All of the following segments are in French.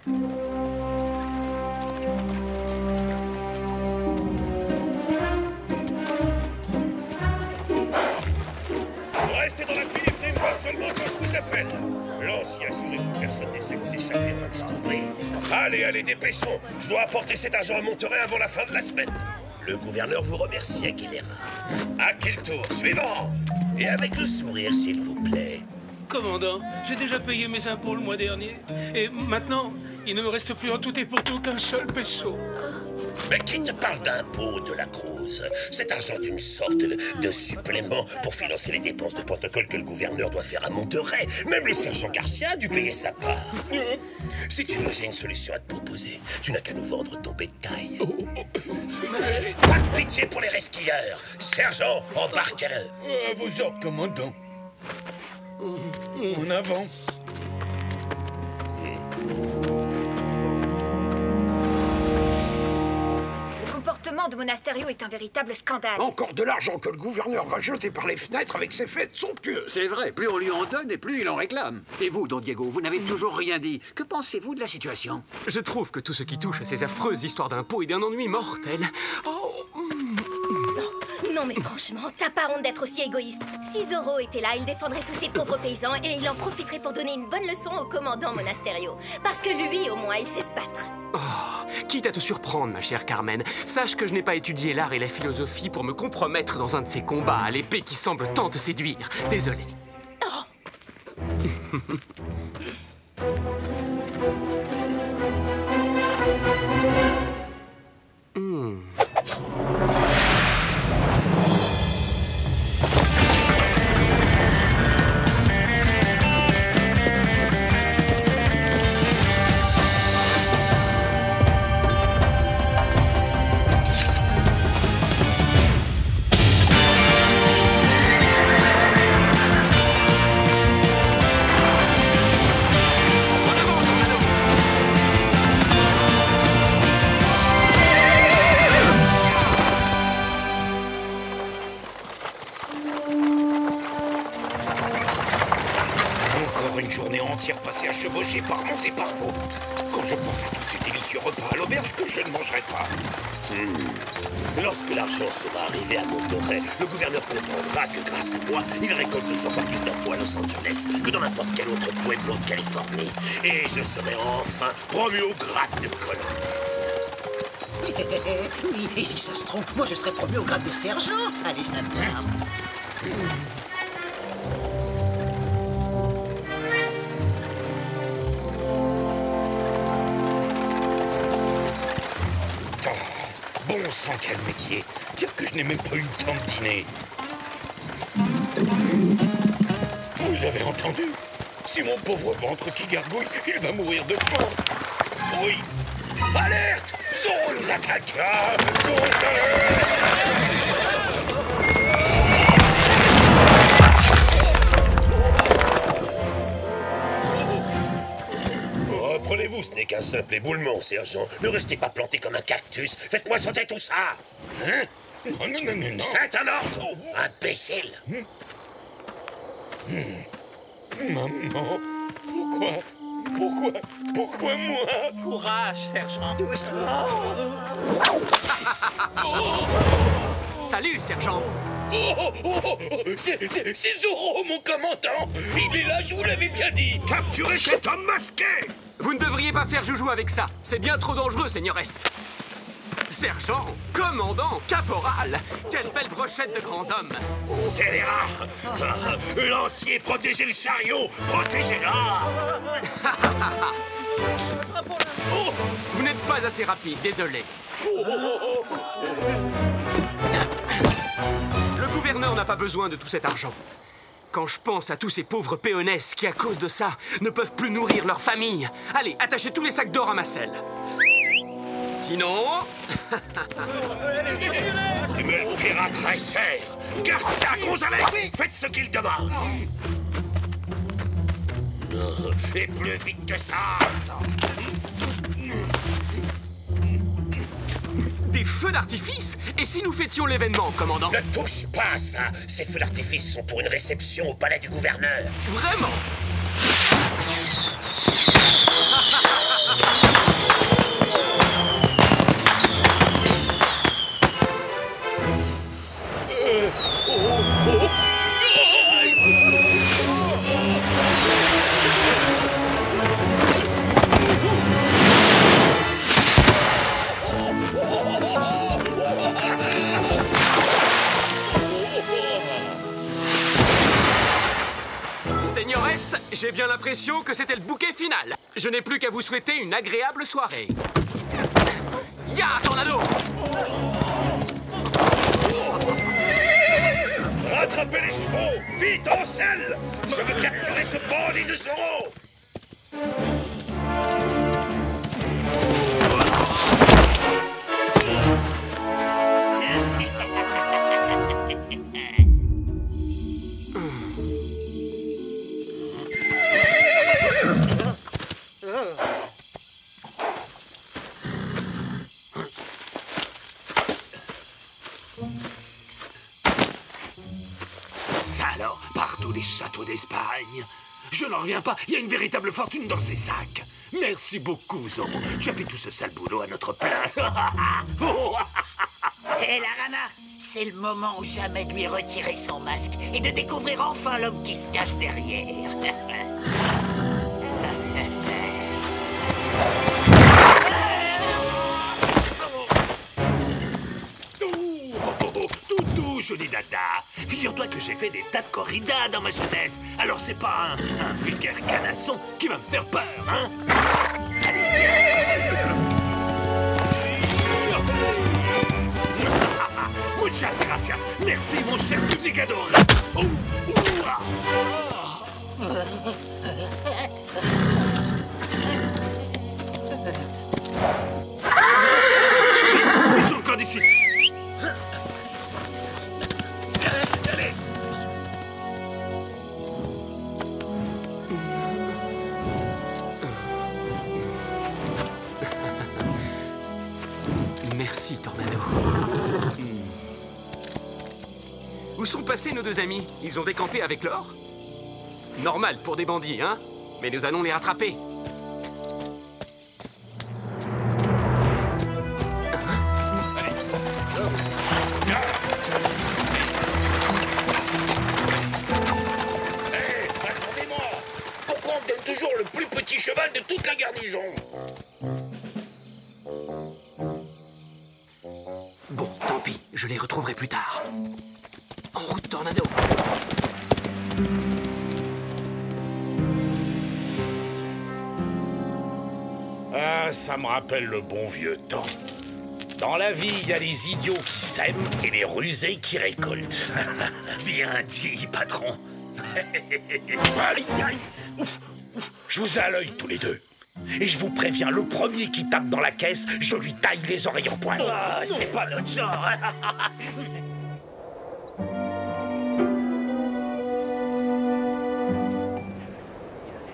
Restez dans la file et venez-moi seulement quand je vous appelle. Lancier, assurez-vous que personne n'essaie de s'échapper, vous compris? Allez, allez, dépêchons. Je dois apporter cet argent à Monterey avant la fin de la semaine. Le gouverneur vous remercie, Aguilera. À quel tour? Suivant. Et avec le sourire, s'il vous plaît. Commandant, j'ai déjà payé mes impôts le mois dernier. Et maintenant, il ne me reste plus en tout et pour tout qu'un seul peso. Mais qui te parle d'impôts, de la Cruz? Cet argent est une sorte de supplément pour financer les dépenses de protocole que le gouverneur doit faire à Monterey. Même le sergent Garcia a dû payer sa part. Si tu veux, j'ai une solution à te proposer. Tu n'as qu'à nous vendre ton bétail. Pas de pitié pour les resquilleurs. Sergent, embarque-le. À vos ordres, commandant. En avant. Le comportement de Monasterio est un véritable scandale. Encore de l'argent que le gouverneur va jeter par les fenêtres avec ses fêtes somptueuses. C'est vrai, plus on lui en donne et plus il en réclame. Et vous, Don Diego, vous n'avez toujours rien dit. Que pensez-vous de la situation? Je trouve que tout ce qui touche à ces affreuses histoires d'impôts est d'un ennui mortel. Non mais franchement, t'as pas honte d'être aussi égoïste. Si Zorro était là, il défendrait tous ces pauvres paysans et il en profiterait pour donner une bonne leçon au commandant Monasterio. Parce que lui, au moins, il sait se battre. Quitte à te surprendre, ma chère Carmen, sache que je n'ai pas étudié l'art et la philosophie pour me compromettre dans un de ces combats à l'épée qui semble tant te séduire. Désolé. Passé à chevaucher par mons et par faute. Quand je pense à tous ces délicieux repas à l'auberge que je ne mangerai pas. Lorsque l'argent sera arrivé à Monterey, le gouverneur comprendra que grâce à moi, il récolte 200 fois plus d'impôts à Los Angeles que dans n'importe quel autre pueblo de Californie. Et je serai enfin promu au grade de colonel. Oui, et si ça se trompe, moi je serais promu au grade de sergent. Allez, ça me va. Bon sang, quel métier! Dire que je n'ai même pas eu le temps de dîner. Vous avez entendu? C'est mon pauvre ventre qui gargouille, il va mourir de faim. Oui! Alerte! Zorro nous attaque! Reprenez-vous, ce n'est qu'un simple éboulement, sergent. Ne restez pas planté comme un cactus. Faites-moi sauter tout ça. Hein? Non. C'est un ordre, imbécile. Maman, pourquoi moi? Courage, sergent. Doucement. Salut, sergent. C'est Zorro, mon commandant. Il est là, je vous l'avais bien dit. Capturez cet homme masqué. Vous ne devriez pas faire joujou avec ça. C'est bien trop dangereux, seigneuresse. Sergent, commandant, caporal. Quelle belle brochette de grands hommes. Scélérat. Lancier, protégez le chariot. Protégez-la. Vous n'êtes pas assez rapide, désolé. Le gouverneur n'a pas besoin de tout cet argent. Quand je pense à tous ces pauvres péonesses qui, à cause de ça, ne peuvent plus nourrir leur famille. Allez, attachez tous les sacs d'or à ma selle. Sinon... Tu me le paieras très cher. Garcia, Gonzalez, faites ce qu'il demande. Et plus vite que ça. Des feux d'artifice? Et si nous fêtions l'événement, commandant? Ne touche pas à ça. Ces feux d'artifice sont pour une réception au palais du gouverneur. Vraiment? maîtresse, j'ai bien l'impression que c'était le bouquet final. Je n'ai plus qu'à vous souhaiter une agréable soirée. Ya, Tornado! Rattrapez les chevaux! Vite, en selle! Je veux capturer ce bandit de Zoro! Ça alors, partout les châteaux d'Espagne. Je n'en reviens pas, il y a une véritable fortune dans ces sacs. Merci beaucoup, Zoro. Tu as fait tout ce sale boulot à notre place. Hé, la Rana, c'est le moment ou jamais de lui retirer son masque et de découvrir enfin l'homme qui se cache derrière. Toutou, joli dada. Figure-toi que j'ai fait des tas de corridas dans ma jeunesse. Alors c'est pas un vulgaire canasson qui va me faire peur, hein? Muchas gracias. Merci, mon cher public adoré. Fichons le camp d'ici. Allez. Merci, Tornado. Où sont passés nos deux amis? Ils ont décampé avec l'or? Normal pour des bandits, hein? Mais nous allons les rattraper. Hé, attendez-moi! Pourquoi on me donne toujours le plus petit cheval de toute la garnison? Bon, tant pis, je les retrouverai plus tard. En route, Tornado. Ah, ça me rappelle le bon vieux temps. Dans la vie, il y a les idiots qui sèment et les rusés qui récoltent. Bien dit, patron. Aïe, aïe. Ouf, ouf. Je vous ai à l'œil tous les deux. Et je vous préviens, le premier qui tape dans la caisse, je lui taille les oreilles en pointe. Ah, c'est pas notre genre.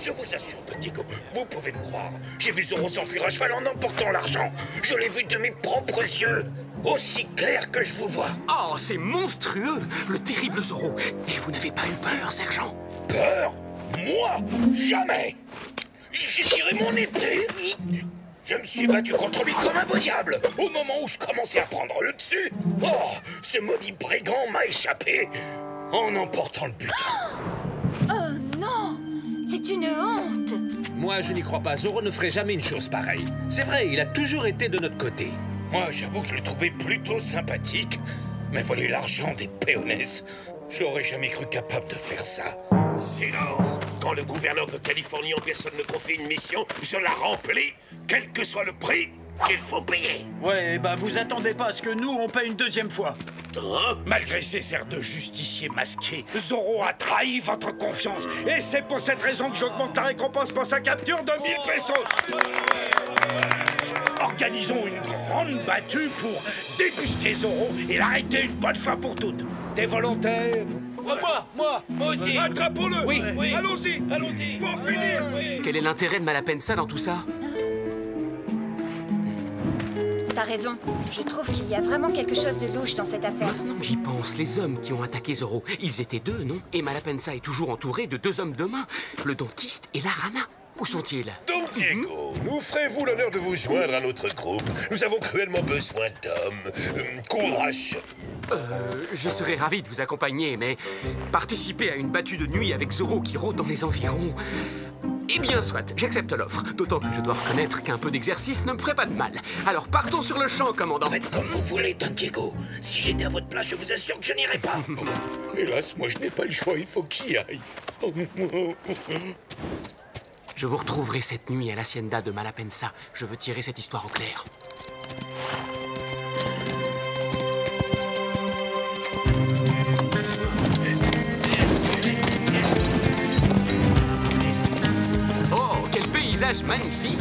Je vous assure, Don Diego, vous pouvez me croire. J'ai vu Zoro s'enfuir à cheval en emportant l'argent. Je l'ai vu de mes propres yeux. Aussi clair que je vous vois. Oh, c'est monstrueux, le terrible Zoro. Et vous n'avez pas eu peur, sergent? Peur? Moi? Jamais. J'ai tiré mon épée. Je me suis battu contre lui comme un beau diable. Au moment où je commençais à prendre le dessus, oh, ce maudit brigand m'a échappé en emportant le butin. Oh non! C'est une honte! Moi, je n'y crois pas. Zoro ne ferait jamais une chose pareille. C'est vrai, il a toujours été de notre côté. Moi, j'avoue que je le trouvais plutôt sympathique. Mais voler l'argent des péones, je n'aurais jamais cru capable de faire ça. Silence! Quand le gouverneur de Californie en personne me confie une mission, je la remplis, quel que soit le prix qu'il faut payer. Ouais, bah vous attendez pas à ce que nous, on paye une deuxième fois. Malgré ses airs de justicier masqué, Zoro a trahi votre confiance. Et c'est pour cette raison que j'augmente la récompense pour sa capture de 1000 pesos. Organisons une grande battue pour débusquer Zoro et l'arrêter une bonne fois pour toutes. Des volontaires? Moi aussi. Attrapons-le. Oui. Allons-y. Faut finir. Quel est l'intérêt de Malapensa dans tout ça? T'as raison. Je trouve qu'il y a vraiment quelque chose de louche dans cette affaire. Maintenant que j'y pense, les hommes qui ont attaqué Zoro, ils étaient deux, non? Et Malapensa est toujours entouré de deux hommes de main, le dentiste et la Rana. Où sont-ils? Don Diego, nous ferez-vous l'honneur de vous joindre à notre groupe? Nous avons cruellement besoin d'hommes. Courage! Je serais ravi de vous accompagner, mais participer à une battue de nuit avec Zoro qui rôde dans les environs... Eh bien, soit, j'accepte l'offre. D'autant que je dois reconnaître qu'un peu d'exercice ne me ferait pas de mal. Alors partons sur le champ, commandant. Faites comme vous voulez, Don Diego. Si j'étais à votre place, je vous assure que je n'irai pas. Hélas, moi je n'ai pas le choix, il faut qu'il y aille. Je vous retrouverai cette nuit à l'hacienda de Malapensa. Je veux tirer cette histoire au clair. Oh, quel paysage magnifique!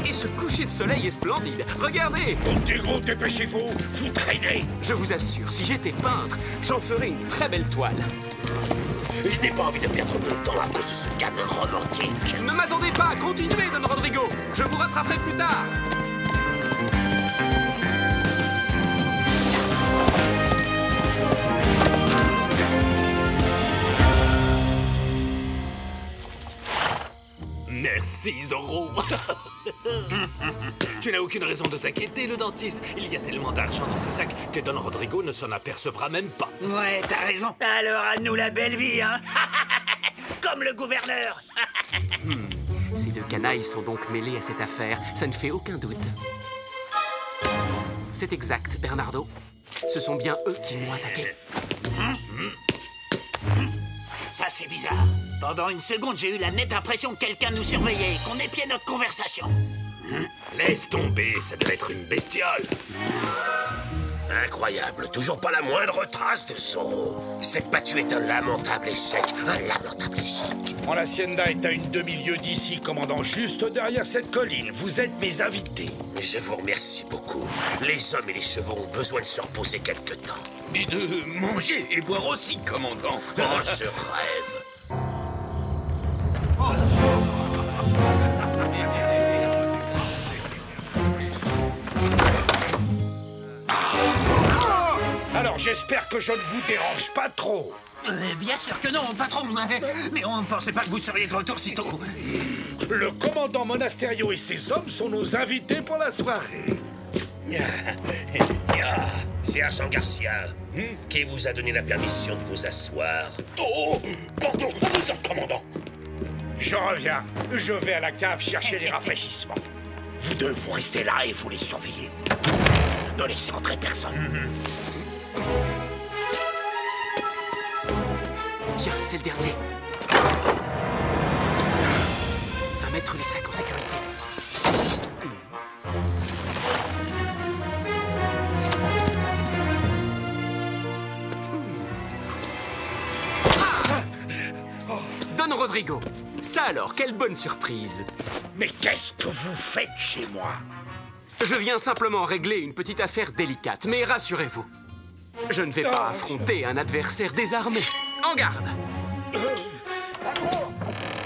Et ce coucher de soleil est splendide. Regardez! Don Diego, dépêchez-vous, vous traînez. Je vous assure, si j'étais peintre, j'en ferais une très belle toile. Je n'ai pas envie de perdre mon temps à cause de ce gamin romantique. Ne m'attendez pas, continuez, Don Rodrigo. Je vous rattraperai plus tard. Merci, Zorro. Tu n'as aucune raison de t'inquiéter, le dentiste. Il y a tellement d'argent dans ces sacs que Don Rodrigo ne s'en apercevra même pas. Ouais, t'as raison. Alors à nous la belle vie, hein. Comme le gouverneur. Ces deux canailles sont donc mêlés à cette affaire, ça ne fait aucun doute. C'est exact, Bernardo. Ce sont bien eux qui m'ont attaqué. Ça, c'est bizarre. Pendant une seconde, j'ai eu la nette impression que quelqu'un nous surveillait et qu'on épiait notre conversation. Laisse tomber, ça doit être une bestiole. Incroyable, toujours pas la moindre trace de Zorro. Cette battue est un lamentable échec, un lamentable échec. Mon hacienda est à une demi-lieue d'ici, commandant, juste derrière cette colline. Vous êtes mes invités. Je vous remercie beaucoup. Les hommes et les chevaux ont besoin de se reposer quelque temps. Et de manger et boire aussi, commandant. Oh, je rêve. Alors j'espère que je ne vous dérange pas trop. Bien sûr que non, patron. Mais on ne pensait pas que vous seriez de retour si tôt. Le commandant Monasterio et ses hommes sont nos invités pour la soirée. Sergent Garcia, qui vous a donné la permission de vous asseoir? Oh, pardon, vous êtes commandant. Je reviens. Je vais à la cave chercher les rafraîchissements. Vous deux, vous restez là et vous les surveillez. Ne laissez entrer personne. Tiens, c'est le dernier. Va mettre les sacs en sécurité. Don Rodrigo. Ça alors, quelle bonne surprise. Mais qu'est-ce que vous faites chez moi? Je viens simplement régler une petite affaire délicate, mais rassurez-vous, je ne vais pas affronter un adversaire désarmé. En garde!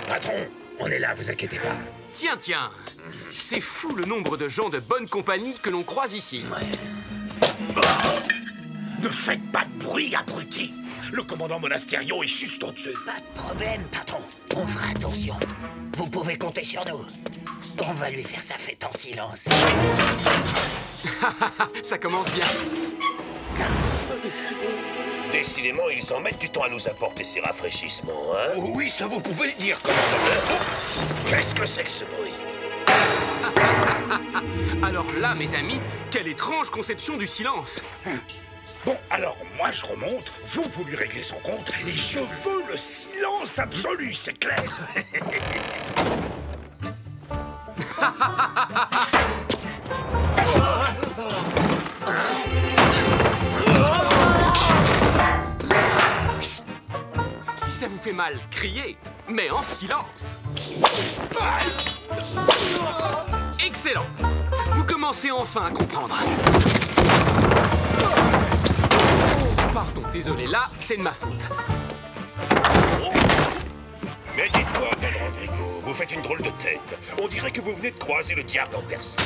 Patron, on est là, vous inquiétez pas. Tiens, tiens, c'est fou le nombre de gens de bonne compagnie que l'on croise ici. Ne faites pas de bruit, abruti. Le commandant Monasterio est juste au-dessus. Pas de problème, patron. On fera attention. Vous pouvez compter sur nous. On va lui faire sa fête en silence. Ça commence bien. Décidément, ils en mettent du temps à nous apporter ces rafraîchissements, hein? Oui, ça vous pouvez le dire, commandant. Qu'est-ce que c'est que ce bruit? Alors là, mes amis, quelle étrange conception du silence. Bon, alors, moi, je remonte, vous lui réglez son compte, et je veux le silence absolu, c'est clair. Si ça vous fait mal, criez, mais en silence. Excellent. Vous commencez enfin à comprendre. Pardon, désolé, là, c'est de ma faute. Mais dites-moi, Don Rodrigo, vous faites une drôle de tête. On dirait que vous venez de croiser le diable en personne.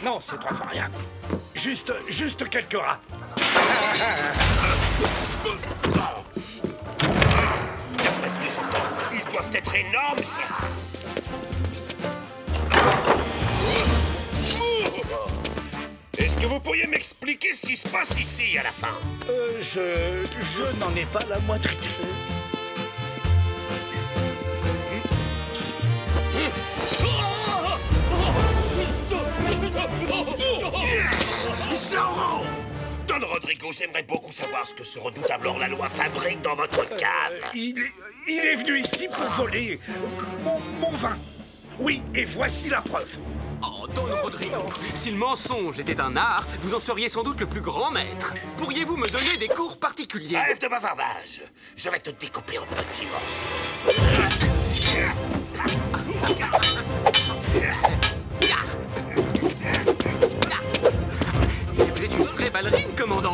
Non, c'est 3 fois rien. Juste quelques rats. D'après ce que j'entends, ils doivent être énormes, ces rats. Est-ce que vous pourriez m'expliquer ce qui se passe ici à la fin? Je n'en ai pas la moindre idée. Zorro! Don Rodrigo, j'aimerais beaucoup savoir ce que ce redoutable hors-la-loi fabrique dans votre cave. Il est venu ici pour voler mon vin. Oui, et voici la preuve. Oh, Don Rodrigo, si le mensonge était un art, vous en seriez sans doute le plus grand maître. Pourriez-vous me donner des cours particuliers? Rêve de bavardage. Je vais te découper en petits morceaux. Vous êtes une vraie ballerine, commandant.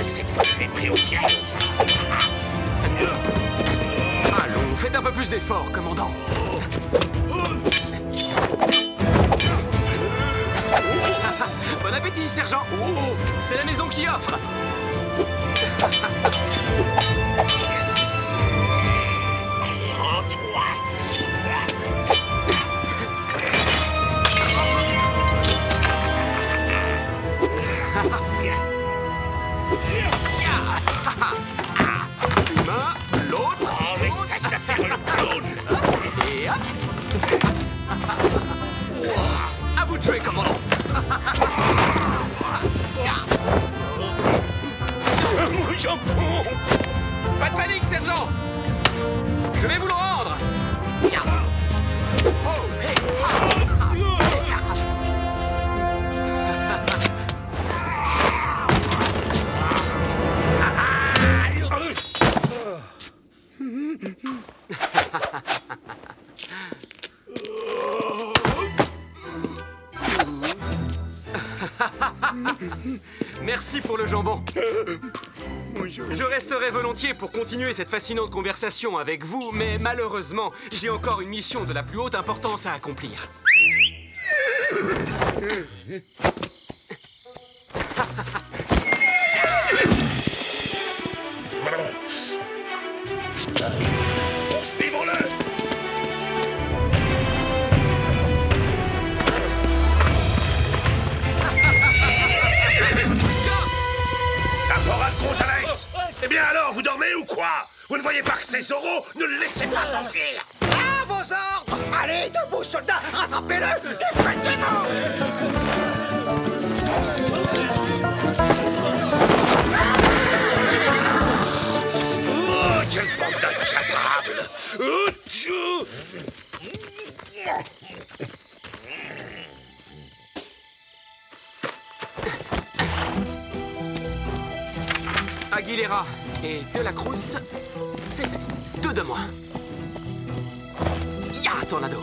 Cette fois, je l'ai pris au piège. Allons, faites un peu plus d'efforts, commandant. Bon appétit, sergent. C'est la maison qui offre. Allez, rends-toi. Une main, l'autre. Oh, mais cesse de faire le clown. Et hop. À vous de jouer, commandant. Mon jambon. Pas de panique, sergent. Je vais vous le rendre. Oh, hey. Merci pour le jambon. Je resterai volontiers pour continuer cette fascinante conversation avec vous, mais malheureusement, j'ai encore une mission de la plus haute importance à accomplir. Poursuivons-le. Caporal Gonzalez. Eh bien alors, vous dormez ou quoi? Vous ne voyez pas que c'est Zorro? Ne le laissez pas s'enfuir. À vos ordres! Allez, debout, soldats! Rattrapez-le! Dépêchez-vous! Oh, quelle bande d'incapables! Oh, tchou! Aguilera et De la Cruz, c'est fait. 2 de moins. Ya, tornado.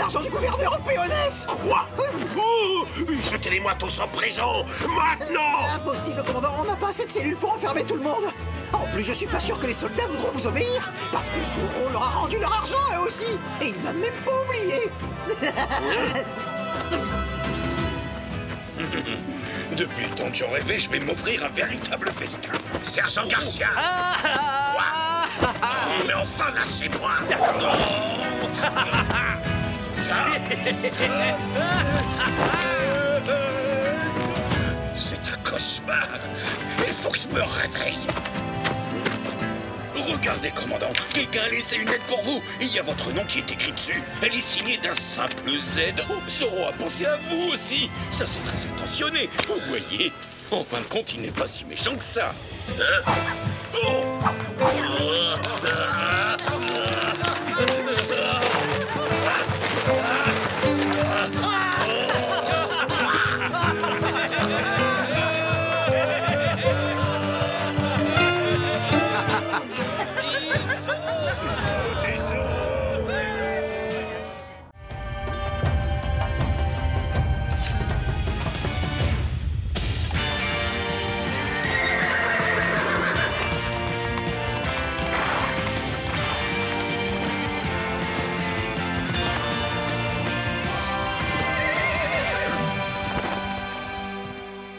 l'argent du gouverneur au péonesse. Quoi? Oh, jetez-les-moi tous en prison, maintenant! Impossible, commandant, on n'a pas assez de cellules pour enfermer tout le monde. En plus, je suis pas sûr que les soldats voudront vous obéir, parce que Zorro leur a rendu leur argent, eux aussi. Et il m'a même pas oublié. Depuis le temps que j'en rêvais, je vais m'offrir un véritable festin. Sergent Garcia! Quoi? Mais enfin, lâchez-moi! C'est un cauchemar. Il faut que je me réveille. Regardez, commandant, quelqu'un a laissé une lettre pour vous. Il y a votre nom qui est écrit dessus. Elle est signée d'un simple Z. Oh, Zoro a pensé à vous aussi. Ça, c'est très intentionné. Vous voyez, en fin de compte, il n'est pas si méchant que ça. Hein? Oh!